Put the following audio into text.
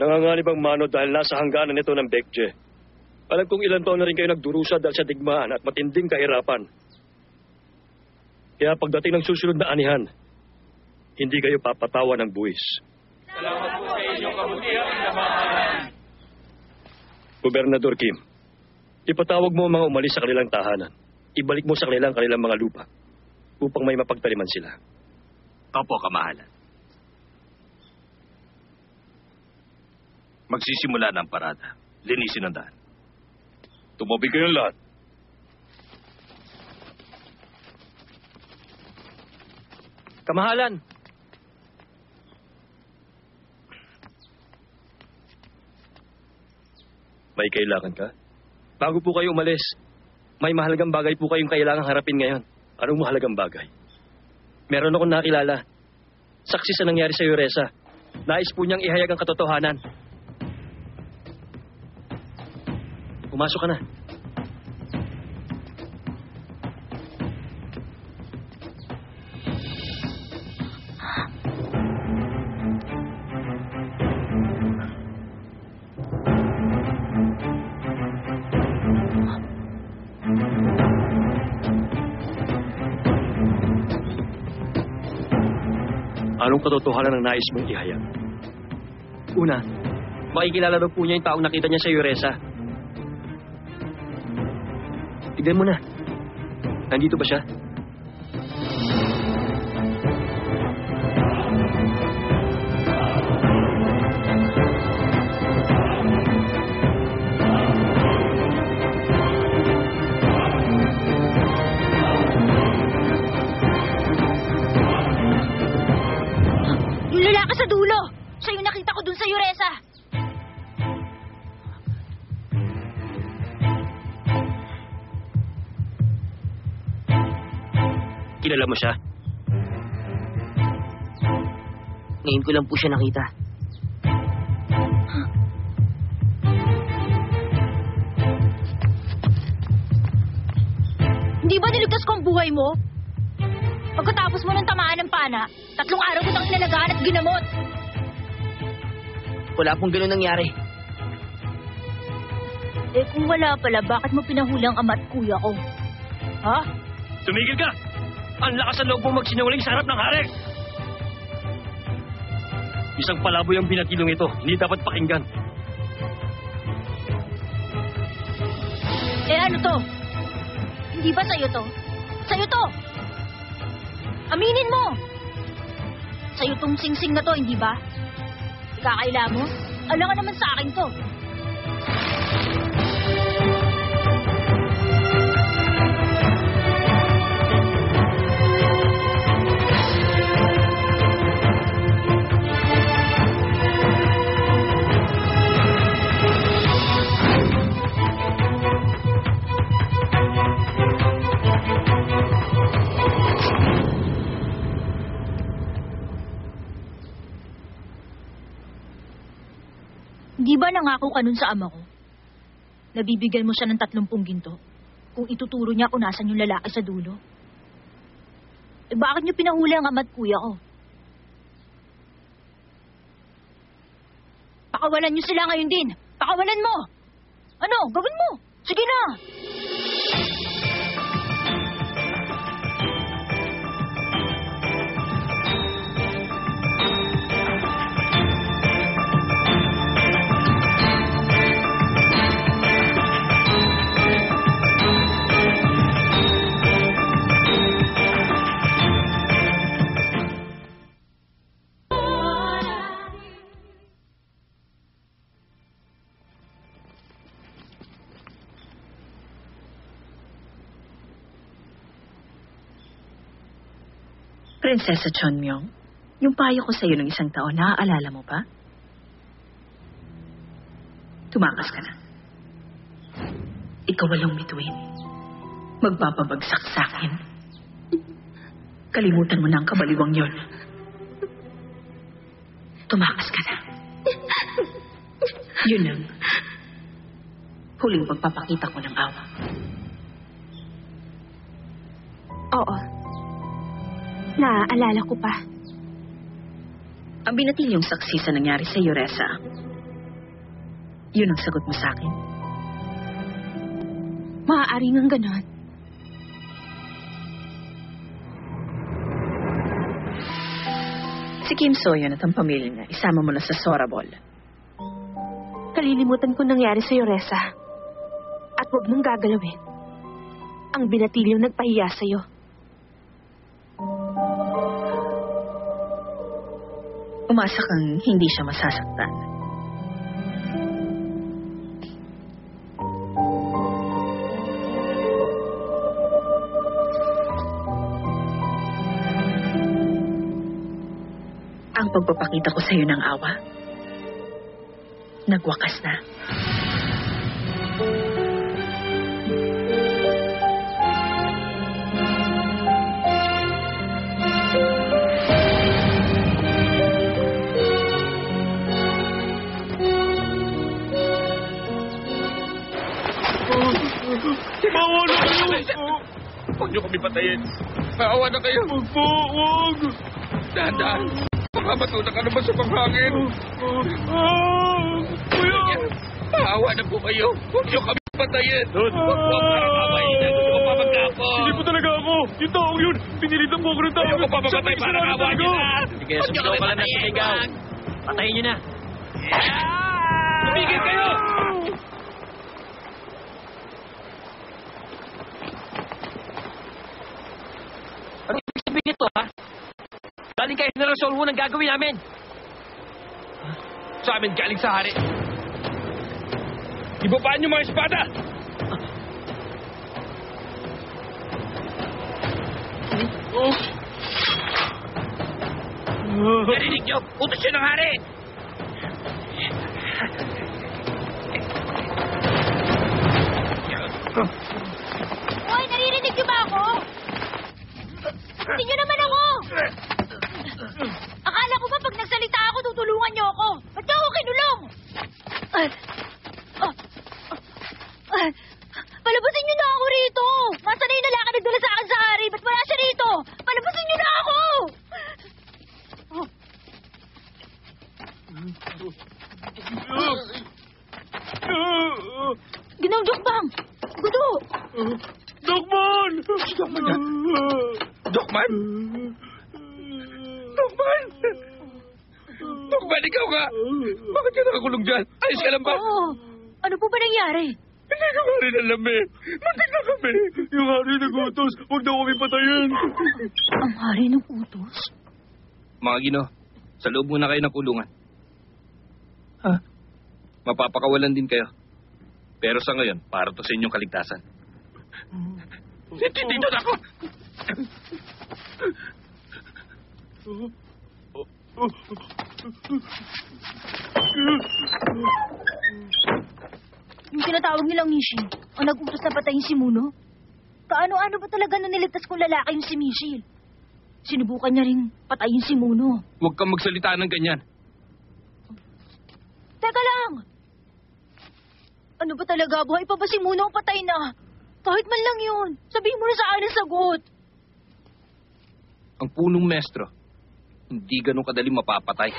Nanganganib ang Mano dahil nasa hangganan nito ng Bekje. Alam kong ilan taon na rin kayo nagdurusa dahil sa digmaan at matinding kahirapan. Kaya pagdating ng susunod na anihan, hindi kayo papatawa ng buwis. Salamat po sa inyong kabutihan at kamahalan. Gobernador Kim, ipatawag mo ang mga umalis sa kanilang tahanan. Ibalik mo sa kanilang mga lupa upang may mapagtaniman sila. Opo, kamahalan. Magsisimula ng parada. Linisin ang daan. Tumabi kayong lahat. Kamahalan! May kailangan ka? Bago po kayo umalis, may mahalagang bagay po kayong kailangang harapin ngayon. Anong mahalagang bagay? Meron akong nakilala. Saksi sa nangyari sa Yoresa. Nais po niyang ihayag ang katotohanan. Pumasok ka na. Anong katotohanan ang nais mong ihayag? Una, makikilala daw po niya yung taong nakita niya sa Yoresa. Tignan mo na. Nandito ba siya? Yung lalaki sa dulo! Siya yung nakita ko dun sa Yoresa! Kilala mo siya? Ngayon ko lang po siya nakita. Hindi ba niligtas ko ang buhay mo? Pagkatapos mo ng tamaan ng pana, 3 araw kitang inalagaan at ginamot. Wala pong ganun nangyari. Eh kung wala pala, bakit mo pinahuli ang ama at kuya ko? Ha? Tumigil ka! Ang lakas ng loob mong magsinungaling sa harap ng hari! Isang palaboy ang binatilong ito. Hindi dapat pakinggan. Eh ano to? Hindi ba sa'yo to? Sa'yo to! Aminin mo! Sa'yo tong singsing na to, hindi ba? Ikakaila mo? Alam ka naman sa akin to. Di ba nangako ka nun sa ama ko? Nabibigyan mo siya ng 30 ginto kung ituturo niya kung nasan yung lalaki sa dulo. Eh bakit niyo pinahuli ang ama at kuya ko? Pakawalan niyo sila ngayon din. Pakawalan mo! Ano? Gawin mo! Sige na! Prinsesa Chonmyong, yung payo ko sa'yo ng 1 taon, naaalala mo pa? Tumakas ka na. Ikaw walang bituin. Magpapabagsak sa akin. Kalimutan mo na ang kabaliwang yon. Tumakas ka na. Yun ang huling pagpapakita ko ng awa. Oo. Naaalala ko pa. Ang binatilyong saksi sa nangyari sa Yoresa, Yun ang sagot mo sa akin. Maaari ngang ganon. Si Kim So-yeon at ang pamilya niya, isama mo na sa Sorabol. Kalilimutan ko nangyari sa'yo, Reza. At huwag mong gagalawin. Ang binatilyong nagpahiya sa'yo. Umasa kang hindi siya masasaktan. Ang pagpapakita ko sa'yo ng awa, nagwakas na. Maawa na kayo! Huwag niyo kami patayin. Maawa na kayo. Huwag po, huwag! Dahan-dahan. Baka matunak ka naman sa panghangin. Kuya! Maawa na po kayo. Huwag niyo kami patayin. Huwag po, parang awayin na. Gusto ko pamagka ako. Hindi po talaga ako. Yung taong yun, pinilitan po ako ng tao. Ayaw ko papamatay, parang awayin niyo na. Sige, sumigaw ka lang na sumigaw. Patayin niyo na. Tumigil kayo! Ano ibig sabihin nito, ha? Galing kay General Solwo ng gagawin namin. Sa amin galing sa hari. Ibabaan niyo mga espada! Narinig niyo! Utos siya ng hari! Hoy, naririnig niyo ba ako? Hindi niyo naman ako! Akala ko ba pag nagsalita ako, tutulungan niyo ako? Ba't niyo ako kinulong? Palabasin niyo na ako rito! Masa na yung lalaki nagdala sa akin sa hari? Ba't wala siya rito? Palabasin niyo na ako! Ginoong Jokbang! Gudo! Dokman! Dokman? Dokman? Dokman, ikaw ka! Bakit ka nakakulong dyan? Ayos ka lang ba? Oo. Ano po ba nangyari? Hindi ko nga rin alam eh. Muntik na kami. Yung hari nag-utos. Huwag daw kami patayin. Ang hari ng utos? Mga Gino, sa loob muna kayo ng kulungan. Ha? Mapapakawalan din kayo. Pero sa ngayon, para to sa inyong kaligtasan. Dito na ako. Yung tinatawag nilang Michelle, ang nag-utos na patayin si Muno? Kaano-ano ba talaga na niligtas kong lalaki yung si Michelle? Sinubukan niya ring patayin si Muno. Huwag kang magsalita ng ganyan. Teka lang! Ano ba talaga? Buhay pa ba si Muno ang patay na? Kahit man lang yun. Sabihin mo na sa akin ang sagot. Ang punong mestro, hindi ganun kadali mapapatay.